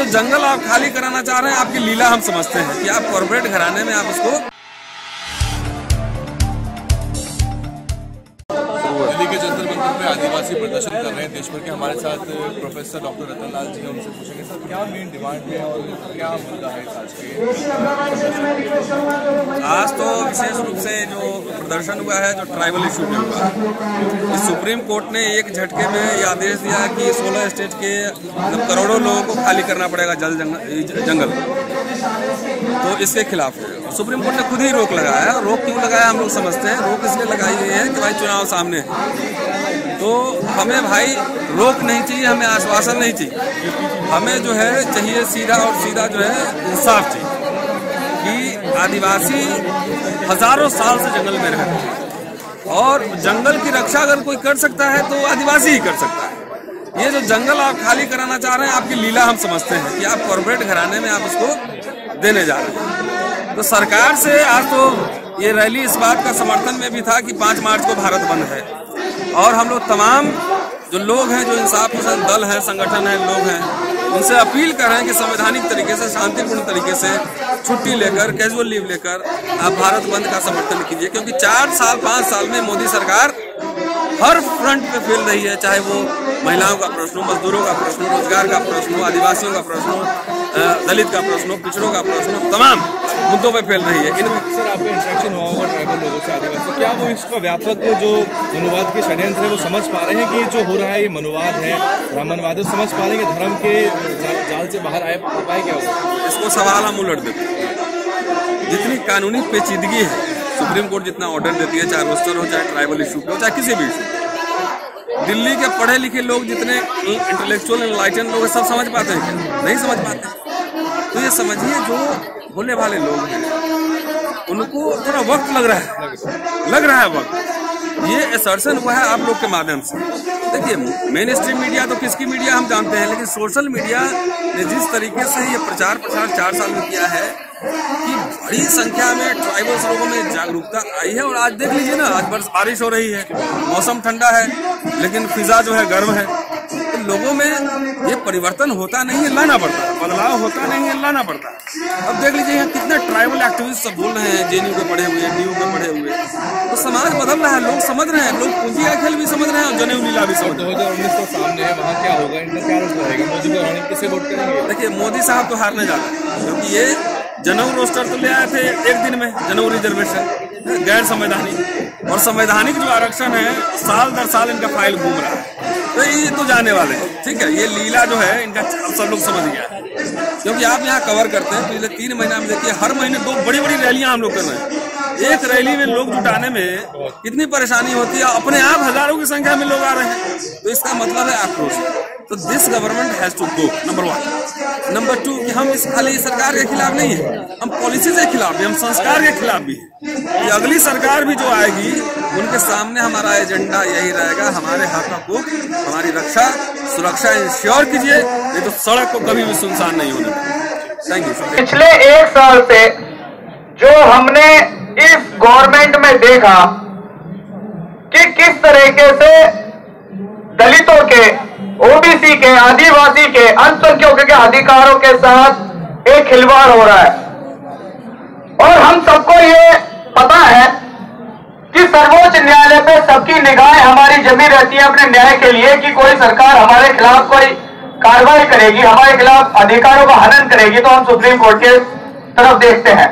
जो जंगल आप खाली कराना चाह रहे हैं, आपकी लीला हम समझते हैं कि आप कॉर्पोरेट घराने में आप उसको दिल्ली के जंतर मंतर में आदिवासी प्रदर्शन कर रहे हैं। देश भर के हमारे साथ प्रोफेसर डॉक्टर रतन लाल जी हैं, उनसे पूछेंगे सर क्या मेन डिमांड है और क्या मुद्दा है आज के। आज तो विशेष रूप से जो प्रदर्शन हुआ है, जो ट्राइबल इशू पे हुआ है, सुप्रीम कोर्ट ने एक झटके में ये आदेश दिया है कि 16 स्टेट के करोड़ों लोगों को खाली करना पड़ेगा जंगल, तो इसके खिलाफ है। सुप्रीम कोर्ट ने खुद ही रोक लगाया है। रोक क्यों लगाया हम लोग समझते हैं। रोक इसलिए लगाई गई है कि भाई चुनाव सामने है, तो हमें भाई रोक नहीं चाहिए, हमें आश्वासन नहीं चाहिए, हमें जो है चाहिए सीधा और सीधा जो है इंसाफ चाहिए कि आदिवासी हजारों साल से जंगल में रहते हैं और जंगल की रक्षा अगर कोई कर सकता है तो आदिवासी ही कर सकता है। ये जो जंगल आप खाली कराना चाह रहे हैं, आपकी लीला हम समझते हैं कि आप कॉर्पोरेट घराने में आप उसको देने जा रहे हैं। तो सरकार से आज तो ये रैली इस बात का समर्थन में भी था कि 5 मार्च को भारत बंद है, और हम लोग तमाम जो लोग हैं, जो इंसाफ पसंद दल हैं, संगठन हैं, लोग हैं, उनसे अपील कर रहे हैं कि संवैधानिक तरीके से, शांतिपूर्ण तरीके से छुट्टी लेकर, कैजुअल लीव लेकर आप भारत बंद का समर्थन कीजिए, क्योंकि 4 साल 5 साल में मोदी सरकार हर फ्रंट पे फेल रही है। चाहे वो महिलाओं का प्रश्न हो, मजदूरों का प्रश्न हो, रोजगार का प्रश्न हो, आदिवासियों का प्रश्न हो, दलित का प्रश्न हो, पिछड़ों का प्रश्न हो, तमाम मुद्दों पे फैल रही है। सर आपका इंटरेक्शन हुआ होगा ट्राइबल लोगों से, आदिवासी, क्या वो इसका व्यापक जो मनुवाद के षड्यंत्र है वो समझ पा रहे हैं कि जो हो रहा है ये मनुवाद है, ब्राह्मणवाद है, समझ पा रहे हैं कि धर्म के जाल से बाहर आए पाए क्या होगा। इसको सवाल हम उलट देते हैं। जितनी कानूनी पेचीदगी है, सुप्रीम कोर्ट जितना ऑर्डर देती है, चाहे रोस्टर हो, चाहे ट्राइबल इशू हो, चाहे किसी भी इशू, दिल्ली के पढ़े लिखे लोग, जितने इंटेलेक्चुअल एनलाइटन लोग सब समझ पाते हैं क्या? नहीं समझ पाते। तो ये समझिए जो भोले भाले लोग हैं उनको थोड़ा वक्त लग रहा है वक्त। ये असर्शन हुआ है आप लोग के माध्यम से। देखिए मेन स्ट्रीम मीडिया तो किसकी मीडिया हम जानते हैं, लेकिन सोशल मीडिया ने जिस तरीके से ये प्रचार 4 साल में किया है कि बड़ी संख्या में ट्राइबल्स लोगों में जागरूकता आई है। और आज देख लीजिए ना, आज बारिश हो रही है, मौसम ठंडा है, लेकिन फिजा जो है गर्म है। तो लोगों में ये परिवर्तन होता नहीं है, लाना पड़ता है, बदलाव होता नहीं है, लाना पड़ता है। अब देख लीजिए यहाँ कितने ट्राइबल एक्टिविस्ट सब बोल रहे हैं, जेएनयू के पढ़े हुए, डीयू के पढ़े हुए, तो समाज बदल रहा है, लोग समझ रहे हैं, लोग पूंजी का खेल भी समझ रहे हैं और जनेऊ लीला भी समझ रहे हैं। 2019 सामने है, वहाँ क्या होगा, इनका क्या रोल रहेगा, मोदी को हराने किसे वोट करेंगे। देखिए मोदी साहब तो हारने जा रहे हैं, क्योंकि ये जनेऊ रोस्टर तो ले आए थे एक दिन में, जनेऊ रिजर्वेशन गैर संवैधानिक, और संवैधानिक जो आरक्षण है साल दर साल इनका फाइल घूम रहा है। तो ये तो जाने वाले हैं, ठीक है। ये लीला जो है इनका सब लोग समझ गया है, क्योंकि आप यहाँ कवर करते हैं पिछले 3 महीना में। देखिए हर महीने 2 बड़ी बड़ी रैलियां हम लोग कर रहे हैं। एक रैली में लोग जुटाने में कितनी परेशानी होती है, अपने आप हजारों की संख्या में लोग आ रहे हैं, तो इसका मतलब है आक्रोश। तो this government has to go, number 1। Number 2 कि हम इस खाली सरकार के खिलाफ नहीं है, हम पॉलिसी के खिलाफ भी, हम संस्कार के खिलाफ भी है। कि अगली सरकार भी जो आएगी उनके सामने हमारा एजेंडा यही रहेगा, हमारे हाथों को हमारी रक्षा सुरक्षा इंश्योर कीजिए, नहीं तो सड़क को कभी भी सुनसान नहीं होने देंगे। Thank you. पिछले 1 साल से जो हमने इस गवर्नमेंट में देखा कि किस तरीके से दलितों के, ओबीसी के, आदिवासी के, अल्पसंख्यकों के अधिकारों के साथ एक खिलवाड़ हो रहा है। और हम सबको ये पता है कि सर्वोच्च न्यायालय पे सबकी निगाहें हमारी जमी रहती है अपने न्याय के लिए कि कोई सरकार हमारे खिलाफ कोई कार्रवाई करेगी, हमारे खिलाफ अधिकारों का हनन करेगी, तो हम सुप्रीम कोर्ट के तरफ देखते हैं।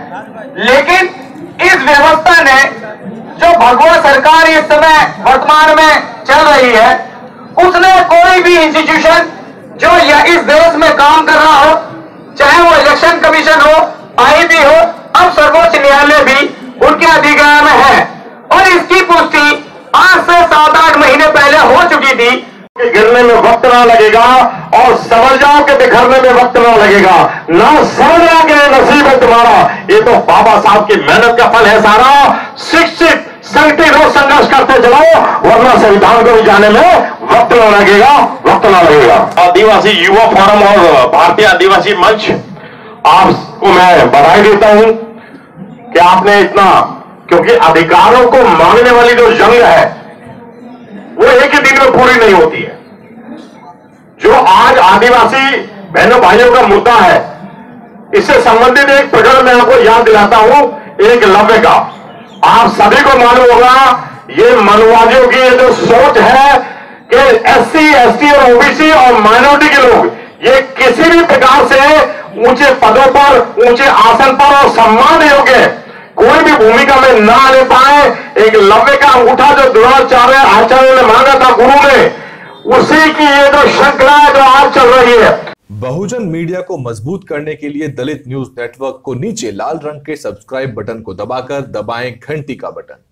लेकिन इस व्यवस्था ने, जो भगवा सरकार इस समय वर्तमान में चल रही है, उसने कोई भी इंस्टीट्यूशन जो या इस देश में काम कर रहा हो, चाहे वो इलेक्शन कमीशन हो, आईबी हो, अब सर्वोच्च न्यायालय भी उनके अधिकार में है। और इसकी पुष्टि आज से 7-8 महीने पहले हो चुकी थी। गिरने में वक्त ना लगेगा और समझ जाओ के बिखरने में वक्त ना लगेगा, ना समझना के नसीब है तुम्हारा। ये तो बाबा साहब की मेहनत का फल है सारा। शिक्षित संगठित रोज संघर्ष करते चलो, वरना संविधान को भी जाने में वक्त ना लगेगा, वक्त ना लगेगा। आदिवासी युवा फोरम और भारतीय आदिवासी मंच, आपको मैं बधाई देता हूं कि आपने इतना, क्योंकि अधिकारों को मांगने वाली जो जंग है वो एक ही दिन में पूरी नहीं होती है। जो आज आदिवासी बहनों भाइयों का मुद्दा है। इससे संबंधित एक प्रकरण मैं आपको याद दिलाता हूं, एक लव्य का। आप सभी को मालूम होगा, ये मनुवादियों की ये जो सोच है कि एससी, एसटी और ओबीसी और माइनॉरिटी के लोग ये किसी भी प्रकार से ऊंचे पदों पर, ऊंचे आसन पर और सम्मान योग्य कोई भी भूमिका में ना ले पाए। एक लव्य का अंगूठा जो द्रोणाचार्य आचार्य ने मांगा था गुरु ने, उसी की ये जो श्रृंखला है जो आज चल रही है। बहुजन मीडिया को मजबूत करने के लिए दलित न्यूज नेटवर्क को नीचे लाल रंग के सब्सक्राइब बटन को दबाकर दबाएं घंटी का बटन।